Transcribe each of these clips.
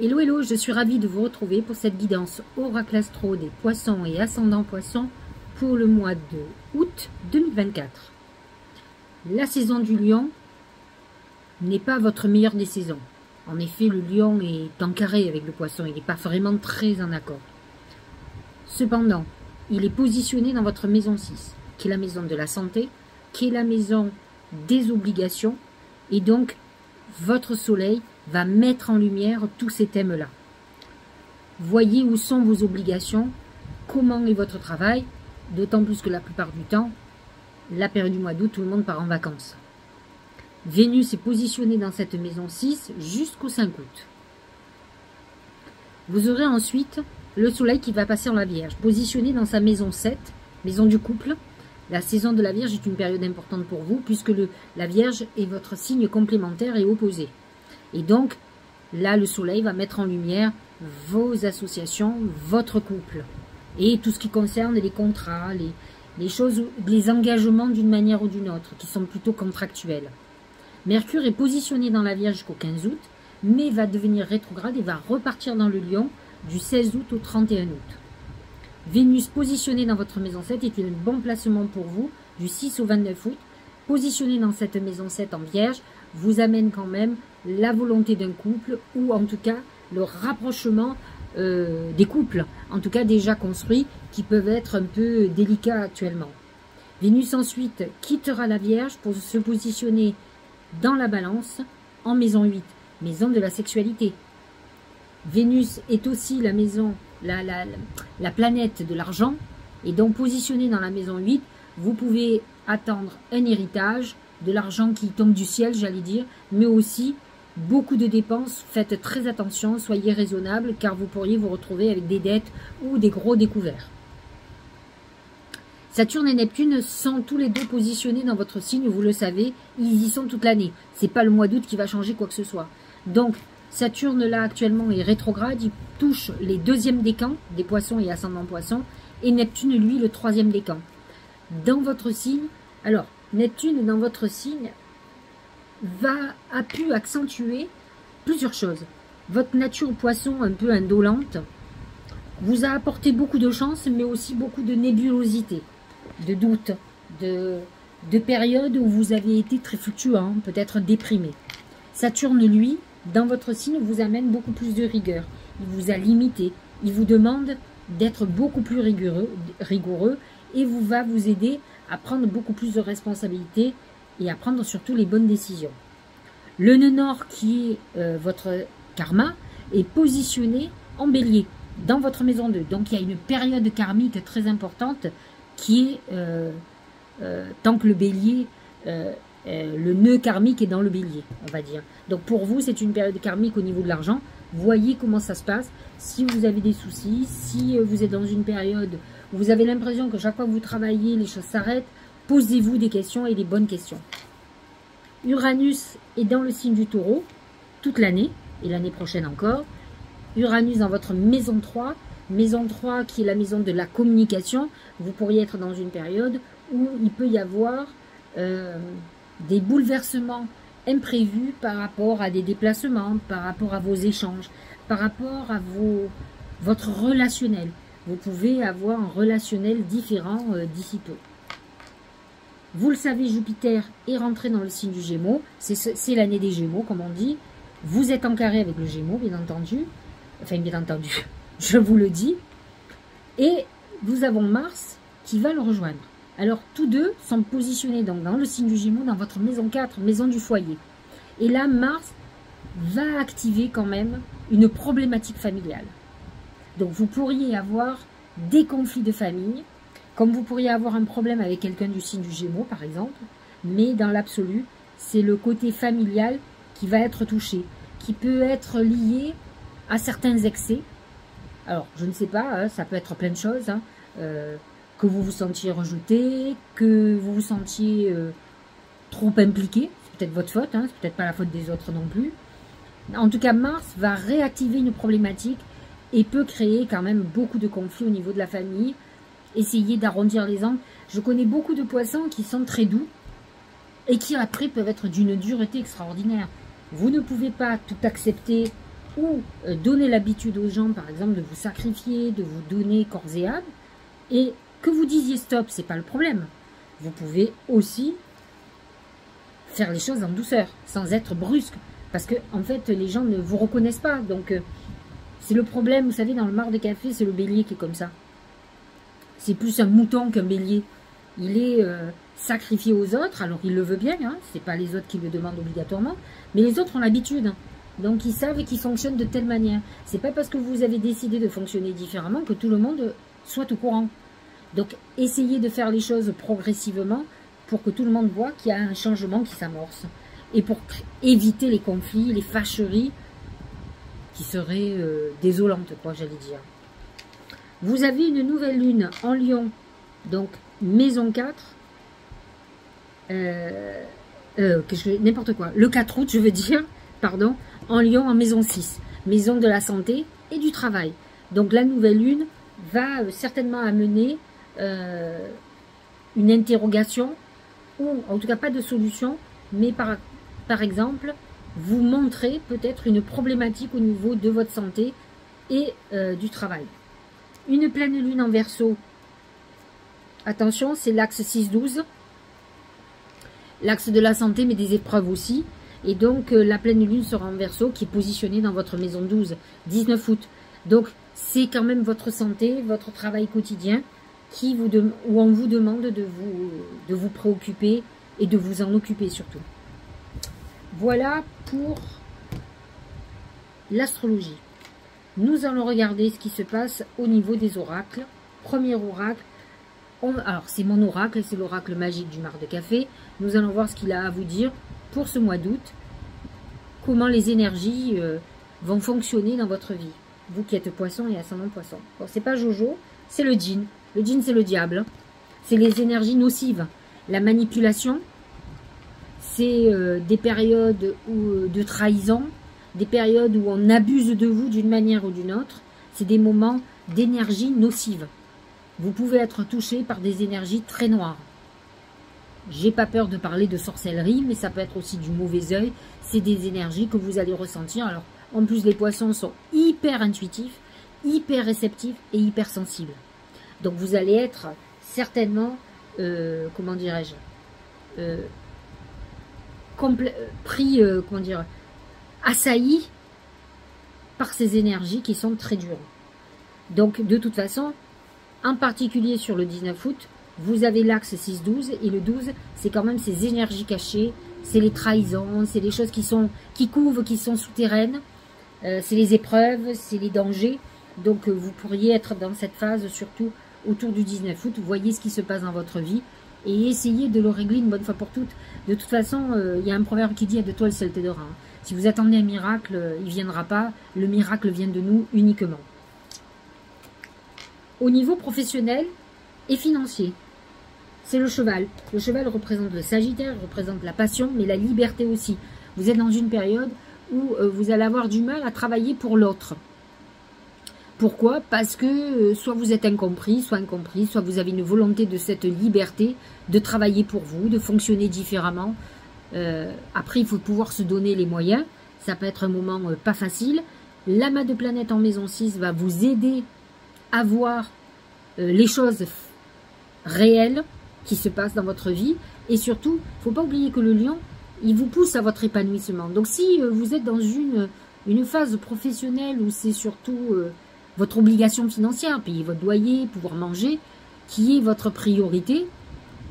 Hello, hello, je suis ravie de vous retrouver pour cette guidance Oracle Astro des Poissons et Ascendant Poissons pour le mois de août 2024. La saison du Lion n'est pas votre meilleure des saisons. En effet, le Lion est en carré avec le Poisson, il n'est pas vraiment très en accord. Cependant, il est positionné dans votre maison 6, qui est la maison de la santé, qui est la maison des obligations, et donc votre soleil va mettre en lumière tous ces thèmes-là. Voyez où sont vos obligations, comment est votre travail, d'autant plus que la plupart du temps, la période du mois d'août, tout le monde part en vacances. Vénus est positionnée dans cette maison 6 jusqu'au 5 août. Vous aurez ensuite le soleil qui va passer en la Vierge, positionné dans sa maison 7, maison du couple. La saison de la Vierge est une période importante pour vous, puisque la Vierge est votre signe complémentaire et opposé. Et donc, là, le soleil va mettre en lumière vos associations, votre couple. Et tout ce qui concerne les contrats, les choses, les engagements d'une manière ou d'une autre, qui sont plutôt contractuels. Mercure est positionné dans la Vierge jusqu'au 15 août, mais va devenir rétrograde et va repartir dans le Lion du 16 août au 31 août. Vénus positionnée dans votre maison 7 est un bon placement pour vous, du 6 au 29 août. Positionné dans cette maison 7 en Vierge, vous amène quand même la volonté d'un couple, ou en tout cas le rapprochement des couples, en tout cas déjà construits, qui peuvent être un peu délicats actuellement. Vénus ensuite quittera la Vierge pour se positionner dans la Balance en maison 8, maison de la sexualité. Vénus est aussi la maison, la planète de l'argent, et donc positionnée dans la maison 8, vous pouvez attendre un héritage, de l'argent qui tombe du ciel, j'allais dire, mais aussi beaucoup de dépenses. Faites très attention, soyez raisonnable, car vous pourriez vous retrouver avec des dettes ou des gros découverts. Saturne et Neptune sont tous les deux positionnés dans votre signe, vous le savez, ils y sont toute l'année. C'est pas le mois d'août qui va changer quoi que ce soit. Donc, Saturne là actuellement est rétrograde, il touche les deuxièmes décans des Poissons et Ascendant Poissons, et Neptune lui le troisième décan. Dans votre signe, alors Neptune dans votre signe a pu accentuer plusieurs choses. Votre nature Poisson un peu indolente vous a apporté beaucoup de chance, mais aussi beaucoup de nébulosité, de doute, de périodes où vous avez été très fluctuant, peut-être déprimé. Saturne, lui, dans votre signe, vous amène beaucoup plus de rigueur. Il vous a limité. Il vous demande d'être beaucoup plus rigoureux et va vous aider à prendre beaucoup plus de responsabilités et à prendre surtout les bonnes décisions. Le nœud nord, qui est votre karma, est positionné en bélier dans votre maison 2. Donc il y a une période karmique très importante qui est, tant que le bélier, le nœud karmique est dans le bélier, on va dire. Donc pour vous, c'est une période karmique au niveau de l'argent. Voyez comment ça se passe. Si vous avez des soucis, si vous êtes dans une période où vous avez l'impression que chaque fois que vous travaillez, les choses s'arrêtent, posez-vous des questions et des bonnes questions. Uranus est dans le signe du Taureau toute l'année et l'année prochaine encore. Uranus dans votre maison 3 qui est la maison de la communication. Vous pourriez être dans une période où il peut y avoir des bouleversements imprévus par rapport à des déplacements, par rapport à vos échanges, par rapport à votre relationnel. Vous pouvez avoir un relationnel différent d'ici peu. Vous le savez, Jupiter est rentré dans le signe du Gémeaux. C'est l'année des Gémeaux, comme on dit. Vous êtes en carré avec le Gémeaux, bien entendu. Enfin, bien entendu, je vous le dis. Et nous avons Mars qui va le rejoindre. Alors, tous deux sont positionnés donc dans le signe du Gémeaux, dans votre maison 4, maison du foyer. Et là, Mars va activer quand même une problématique familiale. Donc, vous pourriez avoir des conflits de famille, comme vous pourriez avoir un problème avec quelqu'un du signe du Gémeaux, par exemple, mais dans l'absolu, c'est le côté familial qui va être touché, qui peut être lié à certains excès. Alors, je ne sais pas, hein, ça peut être plein de choses, hein, que vous vous sentiez rejeté, que vous vous sentiez trop impliqué, c'est peut-être votre faute, hein, c'est peut-être pas la faute des autres non plus. En tout cas, Mars va réactiver une problématique et peut créer quand même beaucoup de conflits au niveau de la famille. Essayez d'arrondir les angles. Je connais beaucoup de poissons qui sont très doux et qui après peuvent être d'une dureté extraordinaire. Vous ne pouvez pas tout accepter ou donner l'habitude aux gens, par exemple, de vous sacrifier, de vous donner corps et âme, et que vous disiez stop, c'est pas le problème. Vous pouvez aussi faire les choses en douceur, sans être brusque, parce que en fait, les gens ne vous reconnaissent pas. Donc, c'est le problème, vous savez, dans le mar de café, c'est le bélier qui est comme ça. C'est plus un mouton qu'un bélier. Il est sacrifié aux autres, alors il le veut bien, hein, c'est pas les autres qui le demandent obligatoirement, mais les autres ont l'habitude. Hein. Donc ils savent qu'ils fonctionnent de telle manière. C'est pas parce que vous avez décidé de fonctionner différemment que tout le monde soit au courant. Donc essayez de faire les choses progressivement pour que tout le monde voit qu'il y a un changement qui s'amorce. Et pour éviter les conflits, les fâcheries qui seraient désolantes, quoi, j'allais dire. Vous avez une nouvelle lune en Lion, donc maison 4, n'importe quoi, le 4 août, je veux dire, pardon, en Lion en maison 6, maison de la santé et du travail. Donc la nouvelle lune va certainement amener une interrogation, ou en tout cas pas de solution, mais par exemple, vous montrer peut-être une problématique au niveau de votre santé et du travail. Une pleine lune en Verseau, attention, c'est l'axe 6-12, l'axe de la santé, mais des épreuves aussi. Et donc, la pleine lune sera en Verseau, qui est positionnée dans votre maison 12, 19 août. Donc, c'est quand même votre santé, votre travail quotidien, où on vous demande de vous préoccuper et de vous en occuper surtout. Voilà pour l'astrologie. Nous allons regarder ce qui se passe au niveau des oracles. Premier oracle, alors c'est mon oracle, c'est l'oracle magique du mar de café. Nous allons voir ce qu'il a à vous dire pour ce mois d'août. Comment les énergies vont fonctionner dans votre vie. Vous qui êtes poisson et ascendant poisson. Bon, c'est pas Jojo, c'est le djinn. Le djinn, c'est le diable. C'est les énergies nocives. La manipulation, c'est des périodes de trahison, des périodes où on abuse de vous d'une manière ou d'une autre. C'est des moments d'énergie nocive. Vous pouvez être touché par des énergies très noires. J'ai pas peur de parler de sorcellerie, mais ça peut être aussi du mauvais œil. C'est des énergies que vous allez ressentir. Alors, en plus, les poissons sont hyper intuitifs, hyper réceptifs et hyper sensibles. Donc, vous allez être certainement, comment dirais-je, pris, comment dire, assailli par ces énergies qui sont très dures. Donc, de toute façon, en particulier sur le 19 août, vous avez l'axe 6-12 et le 12, c'est quand même ces énergies cachées, c'est les trahisons, c'est les choses qui couvent, qui sont souterraines, c'est les épreuves, c'est les dangers. Donc, vous pourriez être dans cette phase, surtout autour du 19 août. Vous voyez ce qui se passe dans votre vie et essayez de le régler une bonne fois pour toutes. De toute façon, il y a un proverbe qui dit « de toi le ciel t'aidera ». Si vous attendez un miracle, il ne viendra pas. Le miracle vient de nous uniquement. Au niveau professionnel et financier, c'est le cheval. Le cheval représente le Sagittaire, représente la passion, mais la liberté aussi. Vous êtes dans une période où vous allez avoir du mal à travailler pour l'autre. Pourquoi? Parce que soit vous êtes incompris, soit vous avez une volonté de cette liberté de travailler pour vous, de fonctionner différemment. Après, il faut pouvoir se donner les moyens. Ça peut être un moment pas facile. L'amas de planètes en maison 6 va vous aider à voir les choses réelles qui se passent dans votre vie. Et surtout, il ne faut pas oublier que le lion, il vous pousse à votre épanouissement. Donc si vous êtes dans une phase professionnelle où c'est surtout votre obligation financière, payer votre loyer, pouvoir manger, qui est votre priorité,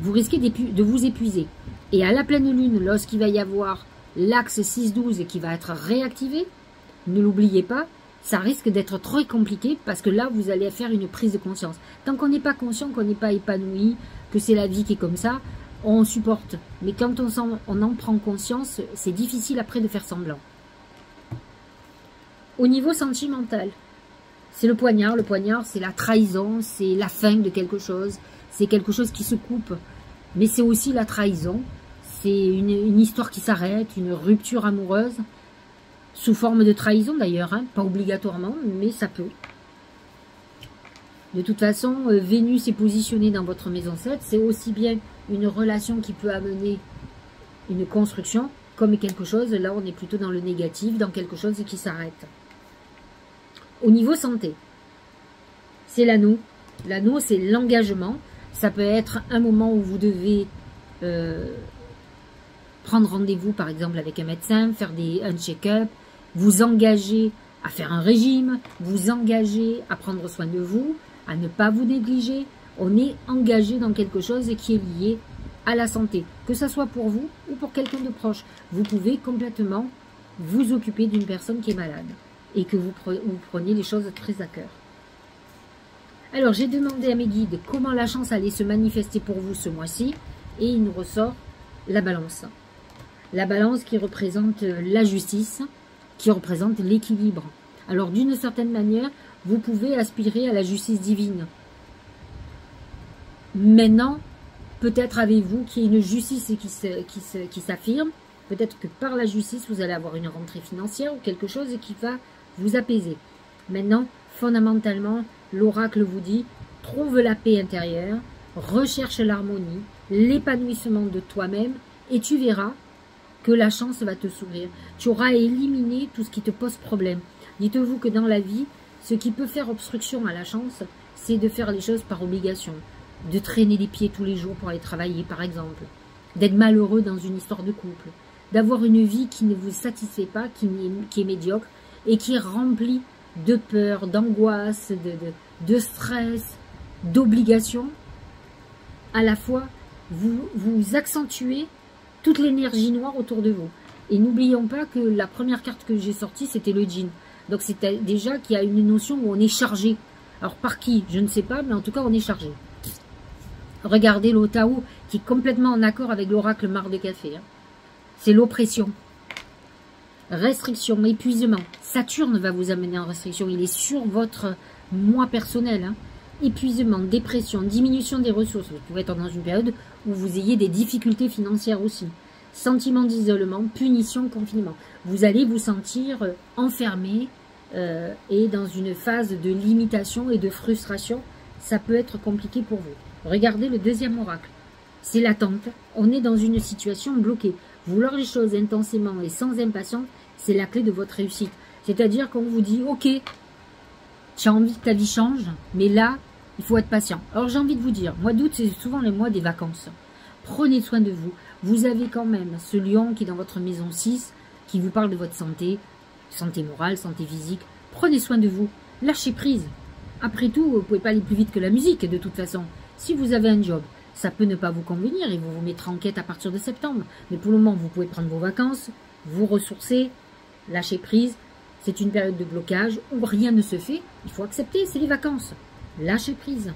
vous risquez de vous épuiser. Et à la pleine lune, lorsqu'il va y avoir l'axe 6-12 qui va être réactivé, ne l'oubliez pas, ça risque d'être très compliqué parce que là, vous allez faire une prise de conscience. Tant qu'on n'est pas conscient, qu'on n'est pas épanoui, que c'est la vie qui est comme ça, on supporte. Mais quand on en prend conscience, c'est difficile après de faire semblant. Au niveau sentimental, c'est le poignard. Le poignard, c'est la trahison, c'est la fin de quelque chose. C'est quelque chose qui se coupe. Mais c'est aussi la trahison. C'est une histoire qui s'arrête, une rupture amoureuse. Sous forme de trahison d'ailleurs, hein, pas obligatoirement, mais ça peut. De toute façon, Vénus est positionnée dans votre maison 7. C'est aussi bien une relation qui peut amener une construction, comme quelque chose, là on est plutôt dans le négatif, dans quelque chose qui s'arrête. Au niveau santé, c'est l'anneau. L'anneau, c'est l'engagement. Ça peut être un moment où vous devez prendre rendez-vous, par exemple, avec un médecin, faire un check-up, vous engager à faire un régime, vous engager à prendre soin de vous, à ne pas vous négliger. On est engagé dans quelque chose qui est lié à la santé, que ce soit pour vous ou pour quelqu'un de proche. Vous pouvez complètement vous occuper d'une personne qui est malade et que vous preniez les choses très à cœur. Alors, j'ai demandé à mes guides comment la chance allait se manifester pour vous ce mois-ci et il nous ressort la balance. La balance qui représente la justice, qui représente l'équilibre. Alors, d'une certaine manière, vous pouvez aspirer à la justice divine. Maintenant, peut-être avez-vous qu'il y ait une justice qui s'affirme. Peut-être que par la justice, vous allez avoir une rentrée financière ou quelque chose qui va vous apaiser. Maintenant, fondamentalement, l'oracle vous dit, trouve la paix intérieure, recherche l'harmonie, l'épanouissement de toi-même et tu verras que la chance va te sourire. Tu auras éliminé tout ce qui te pose problème. Dites-vous que dans la vie, ce qui peut faire obstruction à la chance, c'est de faire les choses par obligation, de traîner les pieds tous les jours pour aller travailler, par exemple, d'être malheureux dans une histoire de couple, d'avoir une vie qui ne vous satisfait pas, qui est médiocre et qui est remplie de peur, d'angoisse, de stress, d'obligation. À la fois, vous accentuez toute l'énergie noire autour de vous. Et n'oublions pas que la première carte que j'ai sortie, c'était le djinn. Donc c'est déjà qu'il y a une notion où on est chargé. Alors par qui? Je ne sais pas, mais en tout cas on est chargé. Regardez l'Otao qui est complètement en accord avec l'oracle marc de café. Hein. C'est l'oppression. Restriction, épuisement. Saturne va vous amener en restriction. Il est sur votre moi personnel. Hein. Épuisement, dépression, diminution des ressources. Vous pouvez être dans une période où vous ayez des difficultés financières aussi. Sentiment d'isolement, punition, confinement. Vous allez vous sentir enfermé et dans une phase de limitation et de frustration. Ça peut être compliqué pour vous. Regardez le deuxième oracle. C'est l'attente. On est dans une situation bloquée. Vouloir les choses intensément et sans impatience, c'est la clé de votre réussite. C'est-à-dire qu'on vous dit, ok, tu as envie que ta vie change, mais là, il faut être patient. Alors j'ai envie de vous dire, mois d'août, c'est souvent le mois des vacances. Prenez soin de vous. Vous avez quand même ce lion qui est dans votre maison 6, qui vous parle de votre santé, santé morale, santé physique. Prenez soin de vous. Lâchez prise. Après tout, vous ne pouvez pas aller plus vite que la musique, de toute façon. Si vous avez un job, ça peut ne pas vous convenir et vous vous mettrez en quête à partir de septembre. Mais pour le moment, vous pouvez prendre vos vacances, vous ressourcer, lâcher prise. C'est une période de blocage où rien ne se fait. Il faut accepter, c'est les vacances. Lâchez prise.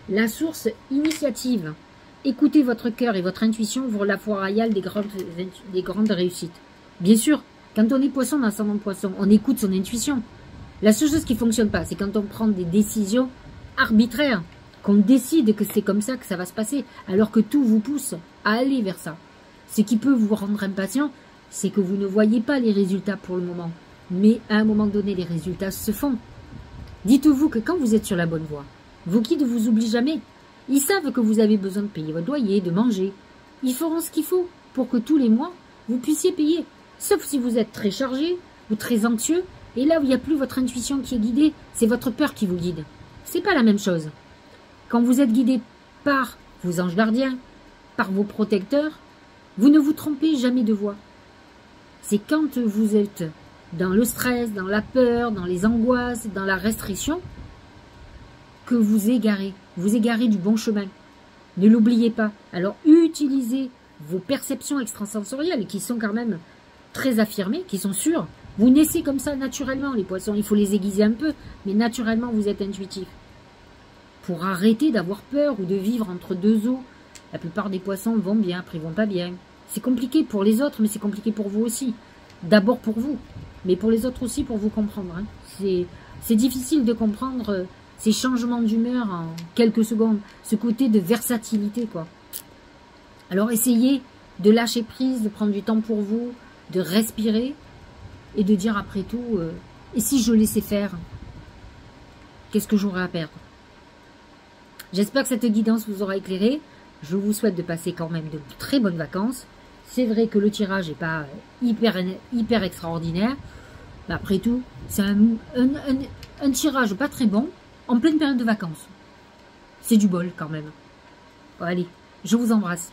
La source initiative. Écoutez votre cœur et votre intuition pour la voie royale des grandes réussites. Bien sûr, quand on est poisson dans l'ascendant poisson, on écoute son intuition. La seule chose qui ne fonctionne pas, c'est quand on prend des décisions arbitraires, qu'on décide que c'est comme ça que ça va se passer, alors que tout vous pousse à aller vers ça. Ce qui peut vous rendre impatient, c'est que vous ne voyez pas les résultats pour le moment. Mais à un moment donné, les résultats se font. Dites-vous que quand vous êtes sur la bonne voie, vos guides ne vous oublient jamais. Ils savent que vous avez besoin de payer votre loyer, de manger. Ils feront ce qu'il faut pour que tous les mois, vous puissiez payer. Sauf si vous êtes très chargé ou très anxieux. Et là où il n'y a plus votre intuition qui est guidée, c'est votre peur qui vous guide. C'est pas la même chose. Quand vous êtes guidé par vos anges gardiens, par vos protecteurs, vous ne vous trompez jamais de voie. C'est quand vous êtes dans le stress, dans la peur, dans les angoisses, dans la restriction, que vous égarez du bon chemin. Ne l'oubliez pas. Alors utilisez vos perceptions extrasensorielles qui sont quand même très affirmées, qui sont sûres. Vous naissez comme ça naturellement, les poissons. Il faut les aiguiser un peu, mais naturellement vous êtes intuitif. Pour arrêter d'avoir peur ou de vivre entre deux eaux. La plupart des poissons vont bien, après ils vont pas bien. C'est compliqué pour les autres, mais c'est compliqué pour vous aussi. D'abord pour vous, mais pour les autres aussi, pour vous comprendre. Hein. C'est difficile de comprendre ces changements d'humeur en quelques secondes. Ce côté de versatilité, quoi. Alors essayez de lâcher prise, de prendre du temps pour vous, de respirer et de dire après tout, et si je laissais faire, qu'est-ce que j'aurais à perdre? J'espère que cette guidance vous aura éclairé. Je vous souhaite de passer quand même de très bonnes vacances. C'est vrai que le tirage n'est pas hyper extraordinaire. Mais après tout, C'est un tirage pas très bon en pleine période de vacances. C'est du bol quand même. Bon, allez, je vous embrasse.